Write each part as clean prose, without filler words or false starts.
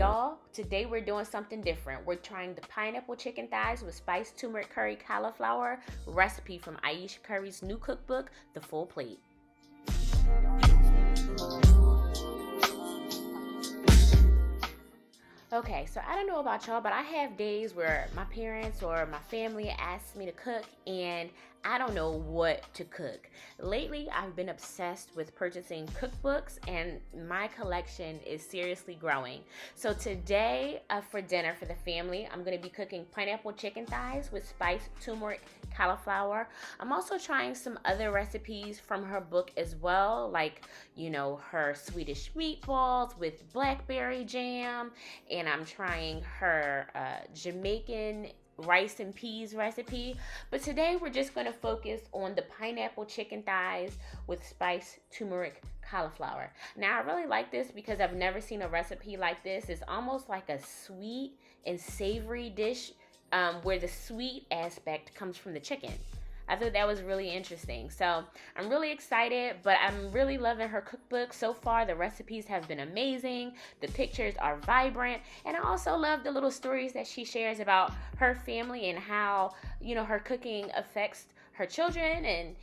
Y'all, today we're doing something different. We're trying the pineapple chicken thighs with spiced turmeric curry cauliflower recipe from Ayesha Curry's new cookbook, The Full Plate. Okay, so I don't know about y'all, but I have days where my parents or my family asks me to cook and I don't know what to cook. Lately, I've been obsessed with purchasing cookbooks and my collection is seriously growing. So today, for dinner for the family, I'm going to be cooking pineapple chicken thighs with spiced turmeric cauliflower. I'm also trying some other recipes from her book as well, like, her Swedish meatballs with blackberry jam, and I'm trying her Jamaican rice and peas recipe. But today we're just going to focus on the pineapple chicken thighs with spiced turmeric cauliflower. Now I really like this because I've never seen a recipe like this. It's almost like a sweet and savory dish where the sweet aspect comes from the chicken. I thought that was really interesting. So I'm really excited, but I'm really loving her cookbook. So far, the recipes have been amazing. The pictures are vibrant. And I also love the little stories that she shares about her family and how, her cooking affects her children and,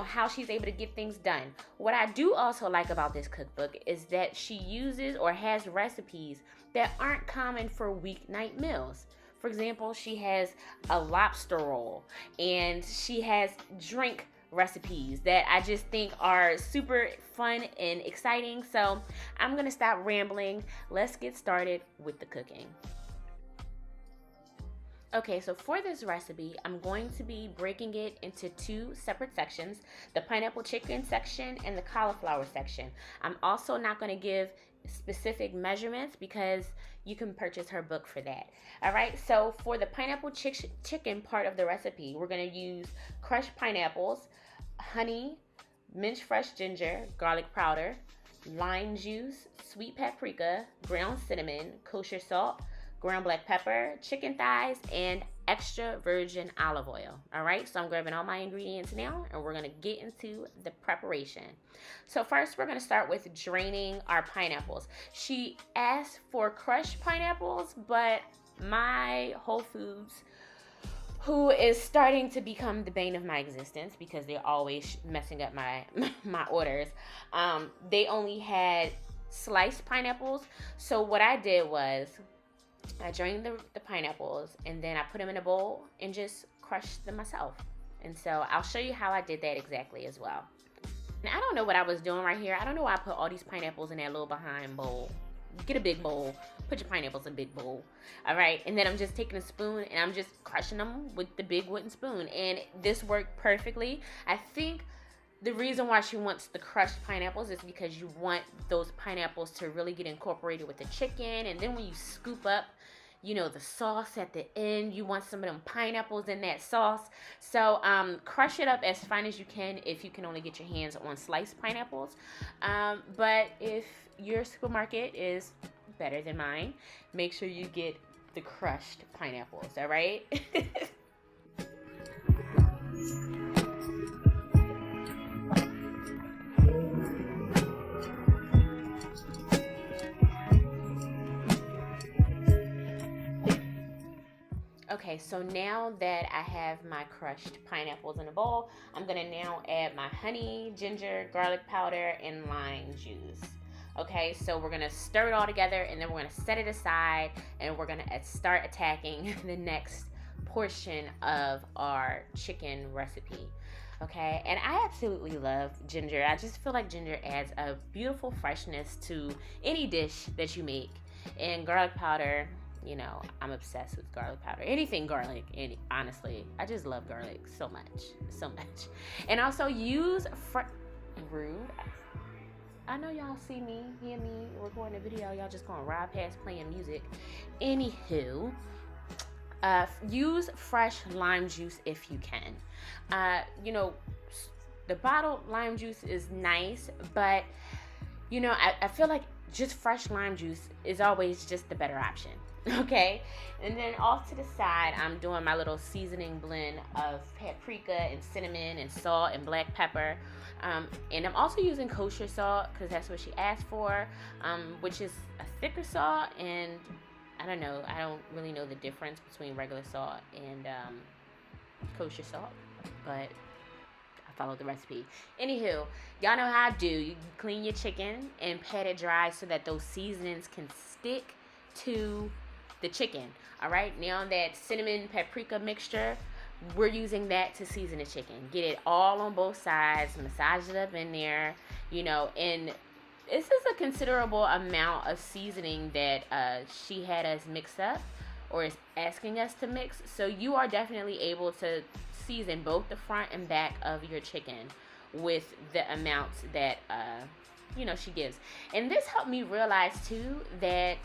how she's able to get things done. What I do also like about this cookbook is that she uses or has recipes that aren't common for weeknight meals. For example, she has a lobster roll and she has drink recipes that I just think are super fun and exciting. So I'm going to stop rambling. Let's get started with the cooking. Okay, so for this recipe, I'm going to be breaking it into two separate sections, the pineapple chicken section and the cauliflower section. I'm also not going to give specific measurements because you can purchase her book for that. All right, so for the pineapple chicken part of the recipe, we're going to use crushed pineapples, honey, minced fresh ginger, garlic powder, lime juice, sweet paprika, ground cinnamon, kosher salt, ground black pepper, chicken thighs, and extra virgin olive oil. All right, so I'm grabbing all my ingredients now and we're going to get into the preparation. So first we're going to start with draining our pineapples. She asked for crushed pineapples, but my Whole Foods, who is starting to become the bane of my existence because they're always messing up my orders, they only had sliced pineapples. So what I did was I drained the pineapples and then I put them in a bowl and just crushed them myself. And so I'll show you how I did that exactly as well. And I don't know what I was doing right here. I don't know why I put all these pineapples in that little behind bowl. Get a big bowl. Put your pineapples in a big bowl. All right. And then I'm just taking a spoon and I'm just crushing them with the big wooden spoon. And this worked perfectly. I think the reason why she wants the crushed pineapples is because you want those pineapples to really get incorporated with the chicken. And then when you scoop up, the sauce at the end, you want some of them pineapples in that sauce. So crush it up as fine as you can if you can only get your hands on sliced pineapples. But if your supermarket is better than mine, make sure you get the crushed pineapples, all right? Okay, so now that I have my crushed pineapples in a bowl, I'm going to now add my honey, ginger, garlic powder, and lime juice. Okay, so we're going to stir it all together and then we're going to set it aside and we're going to start attacking the next portion of our chicken recipe. Okay, and I absolutely love ginger. I just feel like ginger adds a beautiful freshness to any dish that you make. And garlic powder, I'm obsessed with garlic powder. Anything garlic, honestly. I just love garlic so much. And also use rude. I know y'all see me, hear me recording a video. Y'all just gonna ride past playing music. Anywho, use fresh lime juice if you can. The bottled lime juice is nice, but I feel like just fresh lime juice is always just the better option. Okay, and then off to the side, I'm doing my little seasoning blend of paprika and cinnamon and salt and black pepper. And I'm also using kosher salt because that's what she asked for, which is a thicker salt. And I don't really know the difference between regular salt and kosher salt, but follow the recipe. Anywho, y'all know how I do. You clean your chicken and pat it dry so that those seasonings can stick to the chicken. All right, now that cinnamon paprika mixture, we're using that to season the chicken. Get it all on both sides, massage it up in there, and this is a considerable amount of seasoning that she had us mix up, or is asking us to mix. So you are definitely able to season both the front and back of your chicken with the amounts that she gives. And this helped me realize too that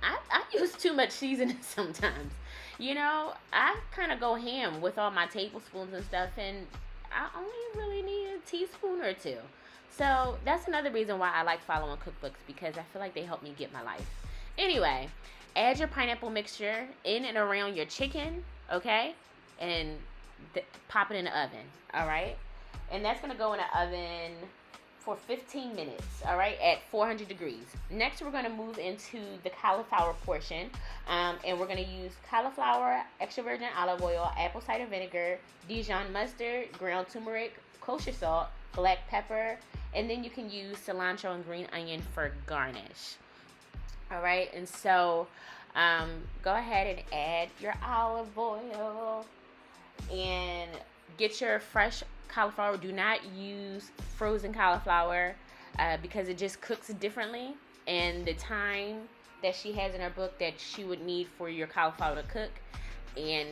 I use too much seasoning sometimes. I kind of go ham with all my tablespoons and stuff, and I only really need a teaspoon or two. So that's another reason why I like following cookbooks, because I feel like they help me get my life. Anyway, add your pineapple mixture in and around your chicken, okay? And pop it in the oven, all right? And that's going to go in the oven for 15 minutes, all right, at 400 degrees. Next, we're going to move into the cauliflower portion, and we're going to use cauliflower, extra virgin olive oil, apple cider vinegar, Dijon mustard, ground turmeric, kosher salt, black pepper, and then you can use cilantro and green onion for garnish. All right, and so go ahead and add your olive oil and get your fresh cauliflower. Do not use frozen cauliflower because it just cooks differently, and the time that she has in her book that she would need for your cauliflower to cook and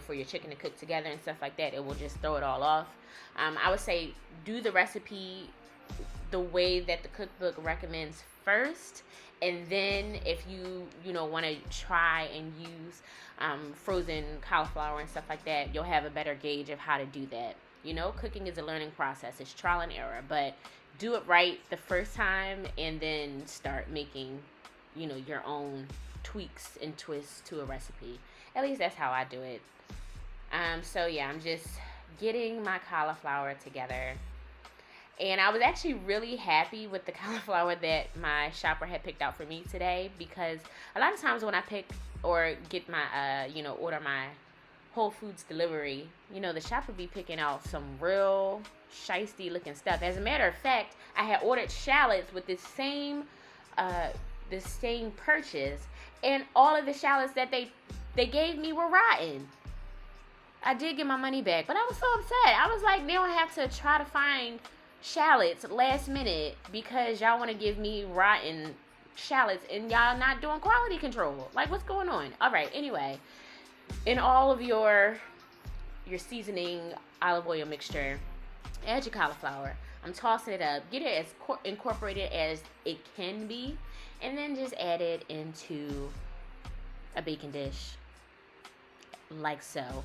for your chicken to cook together and stuff like that, it will just throw it all off. I would say do the recipe the way that the cookbook recommends first, and then if you want to try and use frozen cauliflower and stuff like that, you'll have a better gauge of how to do that. Cooking is a learning process. It's trial and error, but do it right the first time and then start making your own tweaks and twists to a recipe. At least that's how I do it. So yeah, I'm just getting my cauliflower together. And I was actually really happy with the cauliflower that my shopper had picked out for me today, because a lot of times when I pick or get my, order my Whole Foods delivery, the shopper be picking out some real shiesty looking stuff. As a matter of fact, I had ordered shallots with this same purchase, and all of the shallots that they gave me were rotten. I did get my money back, but I was so upset. I was like, now I have to try to find shallots last minute because y'all want to give me rotten shallots and y'all not doing quality control. Like, what's going on? All right, anyway, in all of your seasoning olive oil mixture, add your cauliflower. I'm tossing it up, get it as incorporated as it can be, and then just add it into a baking dish like so.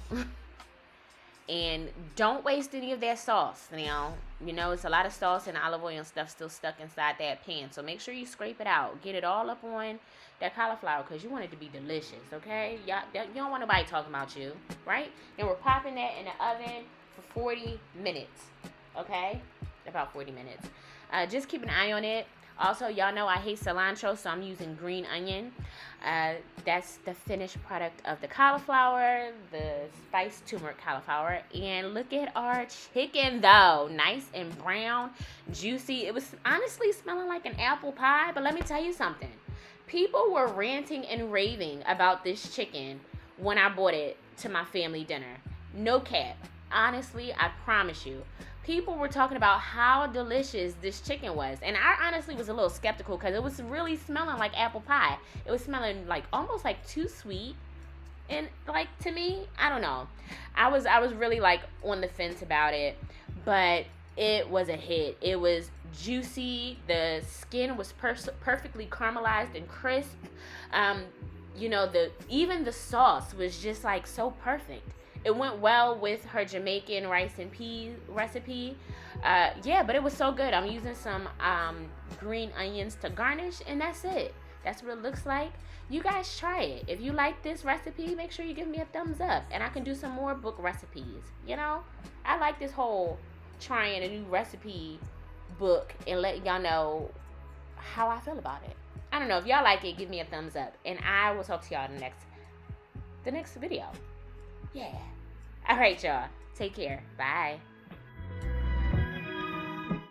And don't waste any of that sauce. It's a lot of sauce and olive oil and stuff still stuck inside that pan. So make sure you scrape it out. Get it all up on that cauliflower because you want it to be delicious, okay? You don't want nobody talking about you, right? And we're popping that in the oven for 40 minutes, okay? About 40 minutes. Just keep an eye on it. Also, y'all know I hate cilantro, so I'm using green onion. That's the finished product of the cauliflower, the spiced turmeric cauliflower. And look at our chicken, though. Nice and brown, juicy. It was honestly smelling like an apple pie, but let me tell you something. People were ranting and raving about this chicken when I bought it to my family dinner. No cap. Honestly, I promise you. People were talking about how delicious this chicken was. And I honestly was a little skeptical because it was really smelling like apple pie. It was smelling like almost like too sweet. And like, to me, I don't know. I was really like on the fence about it. But it was a hit. It was juicy. The skin was perfectly caramelized and crisp. Even the sauce was just like so perfect. It went well with her Jamaican rice and peas recipe. Yeah, but it was so good. I'm using some green onions to garnish, and that's it. That's what it looks like. You guys try it. If you like this recipe, make sure you give me a thumbs up, and I can do some more book recipes. You know, I like this whole trying a new recipe book and letting y'all know how I feel about it. I don't know. If y'all like it, give me a thumbs up, and I will talk to y'all in the next video. Yeah. All right, y'all. Take care. Bye.